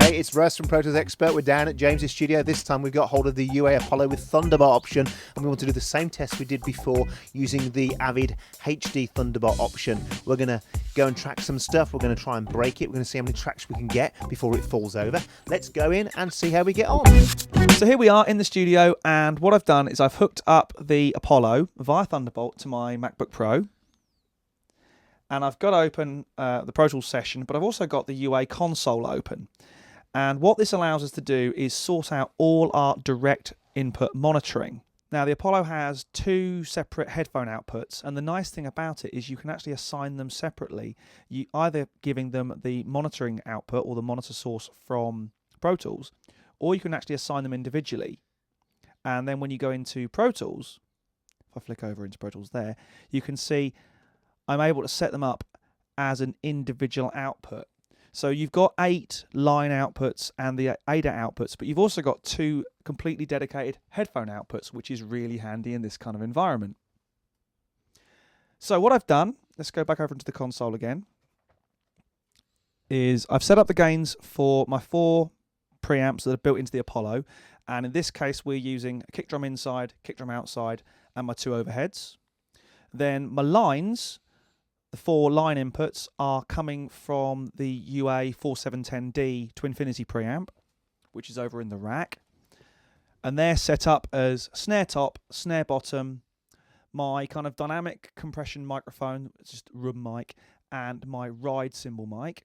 Hey, it's Russ from Pro Tools Expert. We're down at James's studio. This time we've got hold of the UA Apollo with Thunderbolt option, and we want to do the same test we did before using the Avid HD Thunderbolt option. We're going to go and track some stuff. We're going to try and break it. We're going to see how many tracks we can get before it falls over. Let's go in and see how we get on. So here we are in the studio, and what I've done is I've hooked up the Apollo via Thunderbolt to my MacBook Pro. And I've got open the Pro Tools session, but I've also got the UA console open. And what this allows us to do is sort out all our direct input monitoring. Now, the Apollo has two separate headphone outputs, and the nice thing about it is you can actually assign them separately, either giving them the monitoring output or the monitor source from Pro Tools, or you can actually assign them individually. And then when you go into Pro Tools, if I flick over into Pro Tools there, you can see I'm able to set them up as an individual output. So you've got 8 line outputs and the ADAT outputs, but you've also got 2 completely dedicated headphone outputs, which is really handy in this kind of environment. So what I've done, let's go back over into the console again, is I've set up the gains for my 4 preamps that are built into the Apollo, and in this case we're using a kick drum inside, kick drum outside, and my 2 overheads. Then my lines, the 4 line inputs, are coming from the UA 4710D to Infinity preamp, which is over in the rack. And they're set up as snare top, snare bottom, my kind of dynamic compression microphone, it's just room mic, and my ride cymbal mic.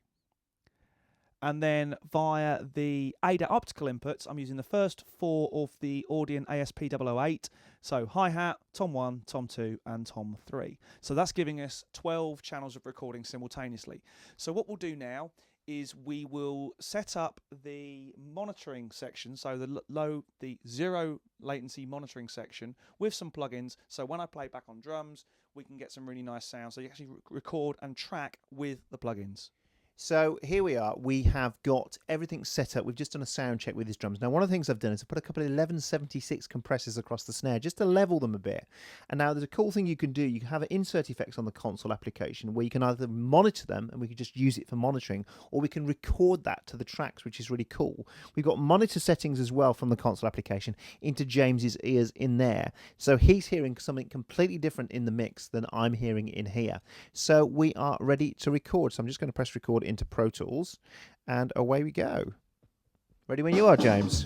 And then via the ADAT optical inputs, I'm using the first 4 of the Audient ASP008. So hi-hat, tom 1, tom 2, and tom 3. So that's giving us 12 channels of recording simultaneously. So what we'll do now is we will set up the monitoring section, so the zero latency monitoring section with some plugins. So when I play back on drums, we can get some really nice sound. So you actually record and track with the plugins. So here we are. We have got everything set up. We've just done a sound check with these drums. Now, one of the things I've done is I put a couple of 1176 compressors across the snare just to level them a bit. And now there's a cool thing you can do. You can have an insert effects on the console application where you can either monitor them and we can just use it for monitoring, or we can record that to the tracks, which is really cool. We've got monitor settings as well from the console application into James's ears in there. So he's hearing something completely different in the mix than I'm hearing in here. So we are ready to record. So I'm just going to press record into Pro Tools, and away we go. Ready when you are, James.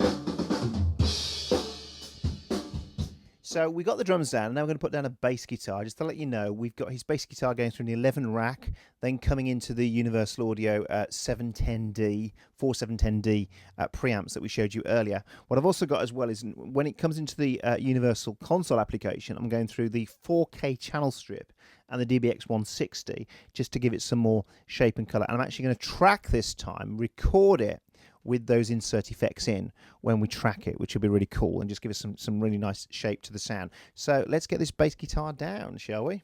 So we got the drums down, and now we're going to put down a bass guitar. Just to let you know, we've got his bass guitar going through an 11 rack, then coming into the Universal Audio 710D, 4710D preamps that we showed you earlier. What I've also got as well is when it comes into the Universal console application, I'm going through the 4K channel strip and the DBX 160 just to give it some more shape and color. And I'm actually going to track this time, record it with those insert effects in when we track it, which will be really cool and just give us some really nice shape to the sound. So let's get this bass guitar down, shall we?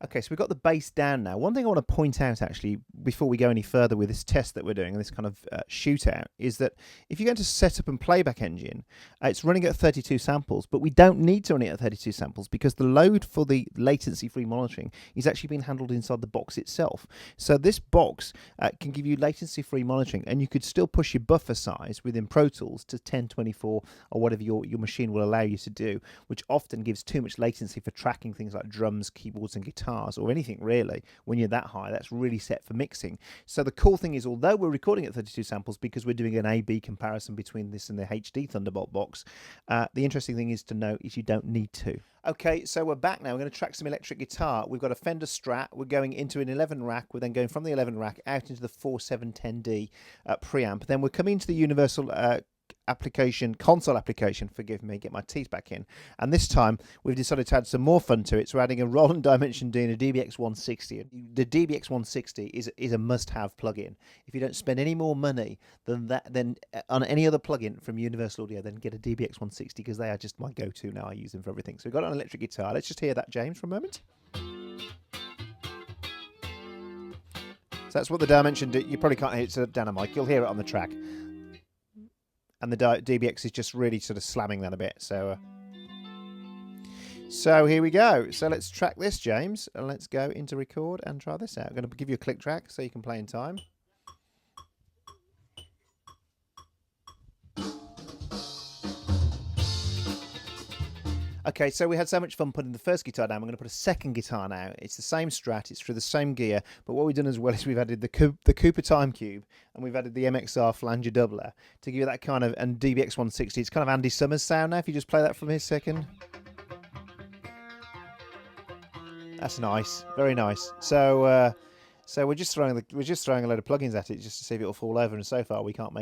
Okay, so we've got the bass down now. One thing I want to point out, actually, before we go any further with this test that we're doing, this kind of shootout, is that if you're going to set up and playback engine, it's running at 32 samples, but we don't need to run it at 32 samples because the load for the latency-free monitoring is actually being handled inside the box itself. So this box can give you latency-free monitoring, and you could still push your buffer size within Pro Tools to 1024 or whatever your machine will allow you to do, which often gives too much latency for tracking things like drums, keyboards, and guitars, or anything really. When you're that high, that's really set for mixing. So the cool thing is, although we're recording at 32 samples because we're doing an A-B comparison between this and the HD Thunderbolt box, the interesting thing is to note is you don't need to. Okay, so we're back now. We're going to track some electric guitar. We've got a Fender Strat. We're going into an 11 rack. We're then going from the 11 rack out into the 4710D preamp. Then we're coming into the Universal console application, forgive me, get my teeth back in, and this time we've decided to add some more fun to it. So we're adding a Roland Dimension D and a DBX 160. The DBX 160 is a must-have plugin. If you don't spend any more money than that, then on any other plugin from Universal Audio, then get a DBX 160 because they are just my go-to now. I use them for everything. So we've got an electric guitar. Let's just hear that, James, for a moment. So that's what the Dimension D. You probably can't hear it, so down a mic. You'll hear it on the track. And the DBX is just really sort of slamming that a bit. So So here we go. So let's track this, James, and let's go into record and try this out. I'm going to give you a click track so you can play in time. Okay, so we had so much fun putting the first guitar down. We're going to put a second guitar now. It's the same Strat, it's through the same gear, but what we've done as well is we've added the Cooper Time Cube and we've added the MXR flanger doubler to give you that kind of, and DBX 160. It's kind of Andy Summers sound now. If you just play that for me a second. That's nice, very nice. So we're just throwing a load of plugins at it just to see if it'll fall over. And so far we can't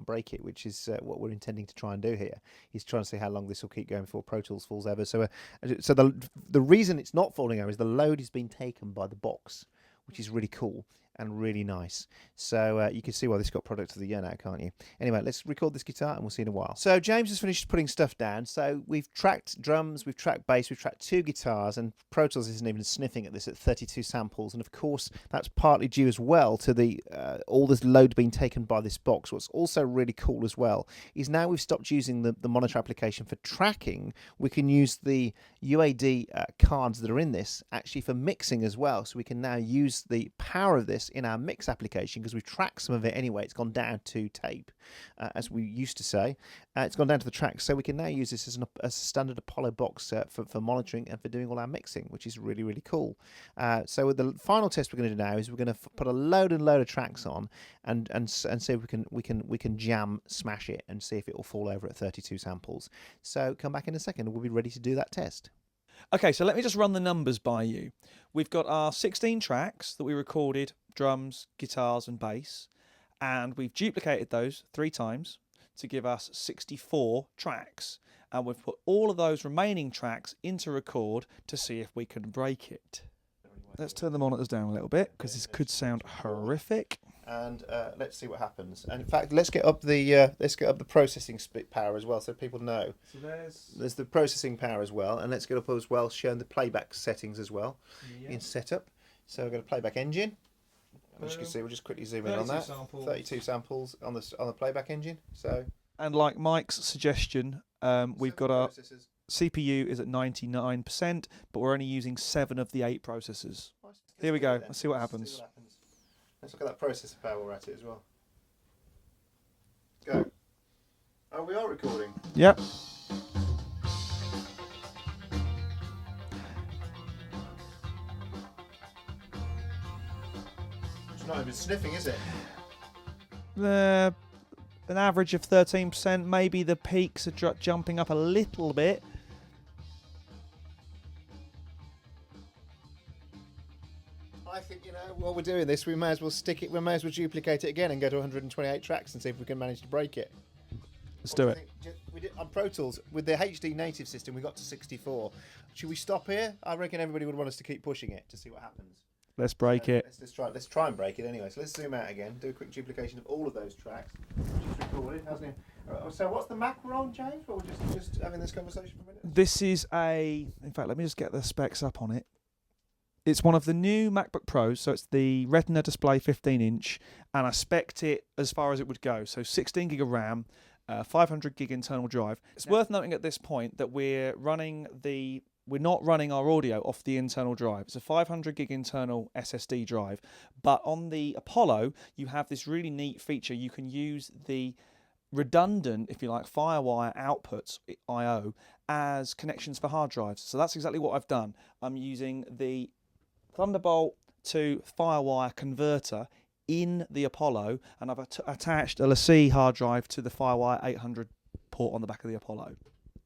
break it, which is what we're intending to try and do here. Is trying to see how long this will keep going before Pro Tools falls over. So the reason it's not falling over is the load has been taken by the box, which is really cool and really nice. So you can see why this got product of the year now, can't you? Anyway, let's record this guitar and we'll see in a while. So James has finished putting stuff down. So we've tracked drums, we've tracked bass, we've tracked 2 guitars, and Pro Tools isn't even sniffing at this at 32 samples. And of course, that's partly due as well to the all this load being taken by this box. What's also really cool as well is now we've stopped using the monitor application for tracking. We can use the UAD cards that are in this actually for mixing as well. So we can now use the power of this in our mix application because we've tracked some of it anyway. It's gone down to tape, as we used to say. It's gone down to the tracks, so we can now use this as a standard Apollo box for monitoring and for doing all our mixing, which is really, really cool. So the final test we're going to do now is we're going to put a load of tracks on and see if we can jam smash it and see if it will fall over at 32 samples. So come back in a second and we'll be ready to do that test. Okay, so let me just run the numbers by you. We've got our 16 tracks that we recorded, drums, guitars and bass, and we've duplicated those 3 times to give us 64 tracks. And we've put all of those remaining tracks into record to see if we can break it. Let's turn the monitors down a little bit because this could sound horrific. And let's see what happens. And in fact, let's get up the processing power as well, so people know. So there's the processing power as well, and let's get up as well, showing the playback settings as well in setup. So we've got a playback engine. As you can see, we'll just quickly zoom in on that. 32 samples on the playback engine. So. And like Mike's suggestion, we've got our CPU is at 99%, but we're only using 7 of the 8 processors. Here we go. Let's see what happens. Let's look at that processor power we're at it as well. Go. Oh, we are recording. Yep. It's not even sniffing, is it? An average of 13%. Maybe the peaks are jumping up a little bit. I think, while we're doing this, we may as well duplicate it again and go to 128 tracks and see if we can manage to break it. Let's do it. We did on Pro Tools with the HD native system. We got to 64. Should we stop here? I reckon everybody would want us to keep pushing it to see what happens. Let's break it. Let's try and break it anyway. So let's zoom out again. Do a quick duplication of all of those tracks. Just recorded, hasn't it? So what's the Mac we're on, James? Or we're just having this conversation for a minute? This is in fact, let me just get the specs up on it. It's one of the new MacBook Pros, so it's the Retina display 15-inch, and I spec'd it as far as it would go. So 16 gig of RAM, 500 gig internal drive. It's worth noting at this point that we're not running our audio off the internal drive. It's a 500 gig internal SSD drive, but on the Apollo, you have this really neat feature. You can use the redundant, if you like, FireWire outputs, I/O, as connections for hard drives. So that's exactly what I've done. I'm using the Thunderbolt to FireWire converter in the Apollo, and I've attached a LaCie hard drive to the FireWire 800 port on the back of the Apollo.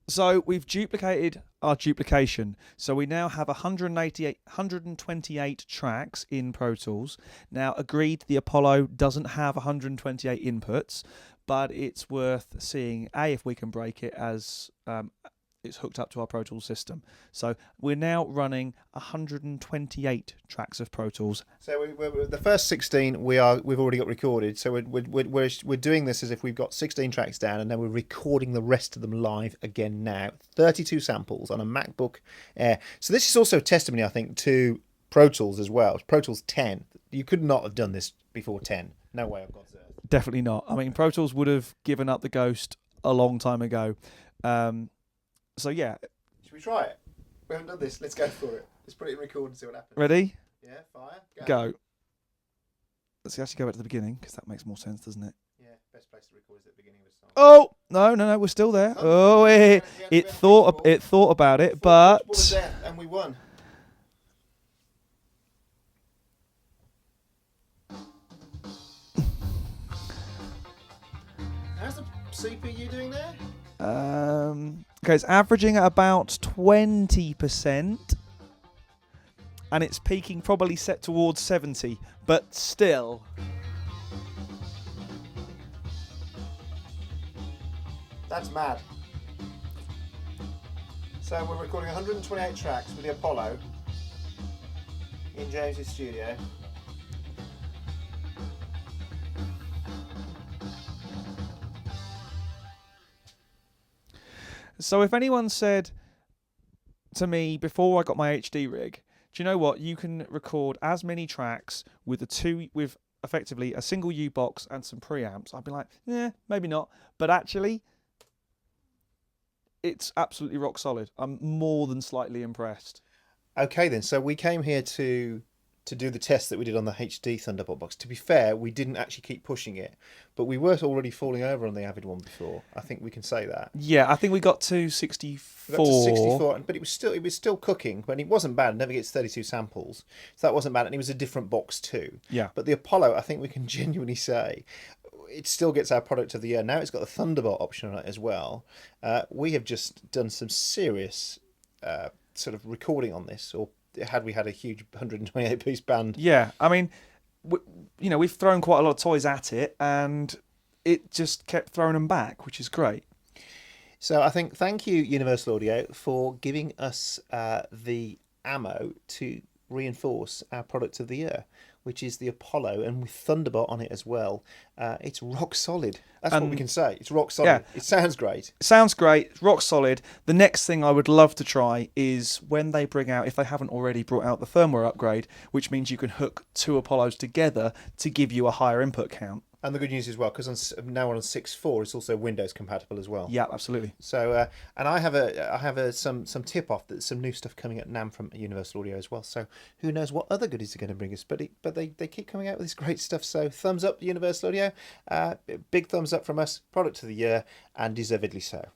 So we've duplicated our duplication. So we now have 128 tracks in Pro Tools. Now, agreed, the Apollo doesn't have 128 inputs, but it's worth seeing, if we can break it as it's hooked up to our Pro Tools system. So we're now running 128 tracks of Pro Tools. So we're the first 16 we've already got recorded. So we're doing this as if we've got 16 tracks down, and then we're recording the rest of them live again now. 32 samples on a MacBook Air. So this is also testimony, I think, to Pro Tools as well. Pro Tools 10. You could not have done this before 10. No way of God's earth. Definitely not. I mean, Pro Tools would have given up the ghost a long time ago. So yeah. Should we try it? We haven't done this. Let's go for it. Let's put it in record and see what happens. Ready? Yeah, fire. Go. Let's actually go back to the beginning because that makes more sense, doesn't it? Yeah, best place to record is at the beginning of a song. Oh no, we're still there. Oh, it thought about it, but and we won. How's the CPU doing there? Okay, it's averaging at about 20%, and it's peaking probably set towards 70, but still. That's mad. So we're recording 128 tracks with the Apollo in James's studio. So if anyone said to me before I got my HD rig, do you know what? You can record as many tracks with effectively a single U box and some preamps. I'd be like, yeah, maybe not. But actually, it's absolutely rock solid. I'm more than slightly impressed. Okay then, so we came here to do the test that we did on the HD Thunderbolt box. To be fair, we didn't actually keep pushing it, but we were already falling over on the Avid one before. I think we can say that. Yeah, I think we got to 64. We got to 64, but it was still cooking. But it wasn't bad. It never gets 32 samples, so that wasn't bad. And it was a different box too. Yeah. But the Apollo, I think we can genuinely say, it still gets our product of the year. Now it's got the Thunderbolt option on it as well. We have just done some serious sort of recording on this, or had we had a huge 128-piece band. Yeah, I mean, we've thrown quite a lot of toys at it, and it just kept throwing them back, which is great. So I think thank you, Universal Audio, for giving us the ammo to reinforce our product of the year, which is the Apollo, and with Thunderbolt on it as well. It's rock solid. That's what we can say. It's rock solid. Yeah. It sounds great. It sounds great. It's rock solid. The next thing I would love to try is when they bring out, if they haven't already brought out the firmware upgrade, which means you can hook two Apollos together to give you a higher input count. And the good news as well, because now on 6.4, it's also Windows compatible as well. Yeah, absolutely. So, and I have some tip off that some new stuff coming at NAMM from Universal Audio as well. So who knows what other goodies are going to bring us? But they keep coming out with this great stuff. So thumbs up, Universal Audio. Big thumbs up from us. Product of the year, and deservedly so.